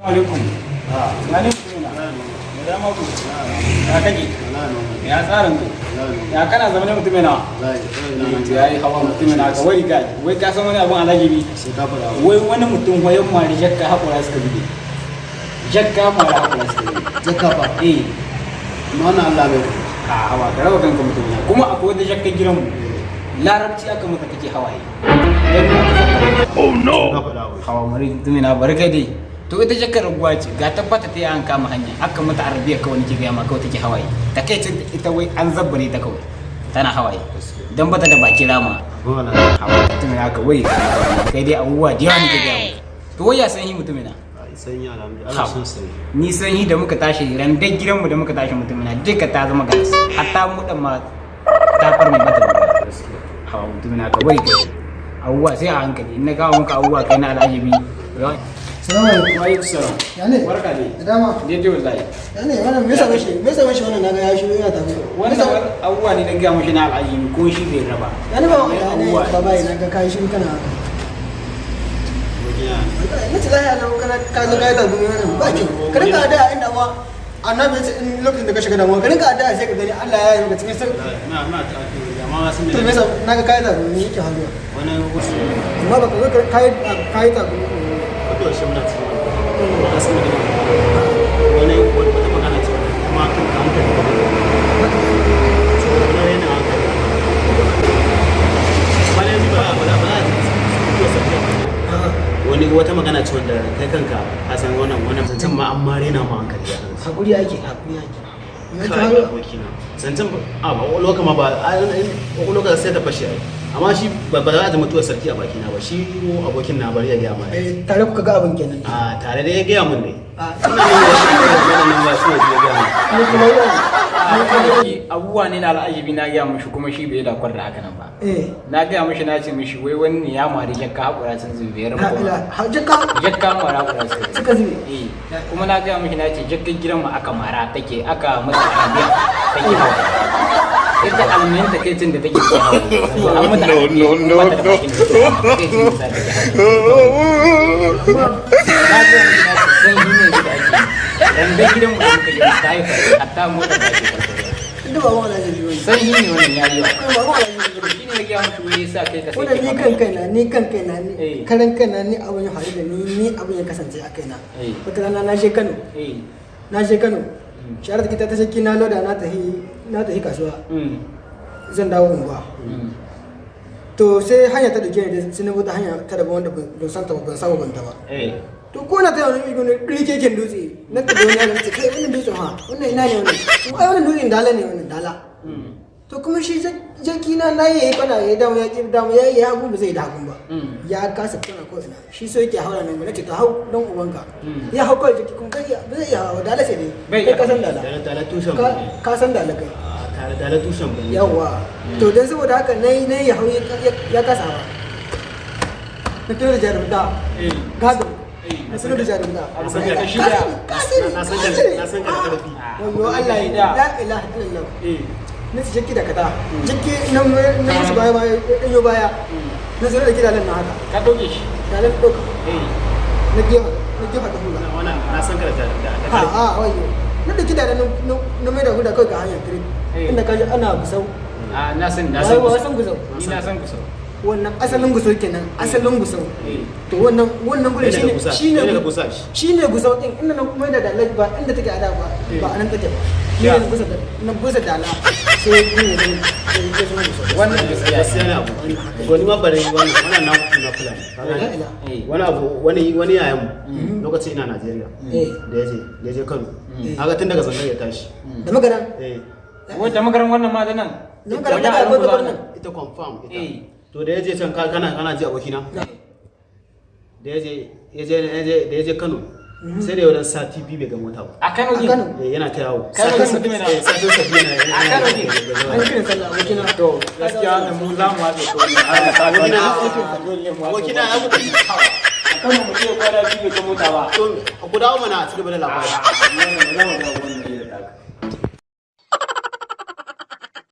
alaikum. Gani mutuna. Da dama ku. Ya kake? Ya tsarin ku. Ya kana zama ne mutumina. Ya yi hawa mutumina ka wai ga. Wai ka san wani abun alajibi. Wai wani mutum wayan mari jakka hakura suka bide. Jakka mari hakura suka bide. Jakka ba. Mana Allah bai. Hawa da rawa kanka mutumina. Kuma akwai wata jakka gidan mu. Larabci aka mata take hawaye. Oh no. Hawa mari mutumina barkai dai. To ita jakkar ruwa ce ga tabbata ta yi an kama hanya aka mata arabiya kawai nake ga ma kawai take hawaye ta kai ce ita wai an zabbare ta kawai tana hawaye dan bata da baki rama hawa mutumin haka wai kai dai abubuwa da yawa nake ga to wai ya san yi mutumina San yi alhamdulillah sun sai. ni san yi da muka tashi ran dai gidanmu da muka tashi mutumina duka ta zama gas hatta mu dan ma ta farme mata hawa mutumina haka wai kai abubuwa sai a hankali in na kawo muka abubuwa kai na al'ajabi Salamu alaikum. wa alaikum salam Yani? barka dai Da dama. daidai wallahi Yani wannan me yasa mashi wannan naga ya shiru yana tafi. wannan abubuwa ne na gaya mashi na al'ajibi ko shi bai raba Yani ba yani baba ina ga kai shiru kana haka. Mace lahiya nan kana ka zo kai da duniya nan ba ki. Ka rinka da inda ma annabi ya ce in lokacin da ka shiga damuwa ka rinka da sai ka gani Allah ya yi maka cikin sirri. Na ta amma sun To me yasa naga kai da duniya yake haluwa. wani wasu Amma ba ka zo kai ta wato shi muna cikin wani sun da wani wata magana ce kuma kan ka hankali wani yana hankali wani yanzu ba wani wata magana ce wanda kai kanka ka san wannan zancen ma an mare na ma hankali ya kansa hakuri ake hakuri ake. Me ka kai haluwa? abokina zancen ba loka ma ba loka sai ta fashe ai amma shi ba za ta mutuwar sarki a bakina ba shi abokin na bari ya gaya ma Tare kuka ga abin kenan. a tare da ya gaya mun ne A ina ne da shi ne ba su ya gaya mun ni kuma yau. abubuwa ne na al'ajibi na gaya mashi kuma shi bai dakwar da haka nan ba na gaya mashi na ce mashi wai wani ya mari jakka haƙura sun zube biyar kuma jakka mara haƙura suka zube. kuma na gaya mashi na ce jakkan gidan mu aka mara take aka mata arabiya take hawa ita almin ta kai da take hawa an mata dan gidan mu da muka yi ta haifa hatta mota da ake Ina ba wani ajiye wani. sai yi ne wannan yayi wa Ba wani ajiye wani. shi ne na gaya mashi wai yasa kai ka sai Wannan ni kan kaina ni kan kaina ni Eh. karan kaina ni abin ya faru da ni abin ya kasance a kaina. Eh. Wata rana na je Kano. Na je Kano. Sharar kita ta shakki na loda na tafi kasuwa. Zan dawo unguwa. To sai hanya ta dauke ni da sai na bude hanya ta daban wanda ban san ta ba ban saba ban ta ba. To ko na ta wani rikeken dutse na ta da wani yana ce kai wannan dutsen ha wannan ina ne wannan to ai wannan dutsen dala ne wannan dala. To kuma shi jaki na yayi kwana yayi damu ya ki damu yayi hagu ba zai da hagun ba. Ya kasa kana ko ina shi so yake haura nan nace ta hau dan ubanka. Ya hau kawai jaki kuma kai ba zai iya hawa dala sai dai kai ka san dala. dala tushen Ka san dala kai. tare dala tushen bane Yawwa to dan saboda haka nayi ya hau ya kasa hawa. Na tare da jarumta. Gado. Na sanar da jarumta. na san ka da karfi Wayo Allah ya la ilaha illallah. Na ci jakki da kata. Jakki nan musu baya baya ɗanyo baya. Na sanar da kidalan na haka. ka doke shi Dalan ɗauka. Na gefa ta hula. wannan na san ka da Wayo. Na da kidalan na mai da huda kawai ga hanyar tiri. Inda kaji ana gusau. na san Wayo san gusau. ni na san kusa Wannan asalin gusau kenan asalin gusau. To wannan gurin shine gusau din inda nan kuma da dalai ba inda take ada ba anan take ba. Shi ne gusau da nan gusau dala sai ne wannan gaskiya gaskiya ne abu gwani ma bare wannan na fulani wani abu wani yayan mu lokacin ina Najeriya da yaje Kano kaga tun daga zangar ya tashi da magaran wata makaran wannan ma da nan da magaran da ko da wannan ita confirm ita to da yaje can kana ji abokina da yaje Kano sai da yawan sati biyu bai ga mota ba a Kano ne yana ta yawo Kano ne mutum yana satin sabi yana a Kano ne an kiran sallah abokina to gaskiya da mu za mu watsa to wannan abokina ya mutu Kano mu ce kwana biyu bai ga mota ba to ku dawo mana a cikin da labari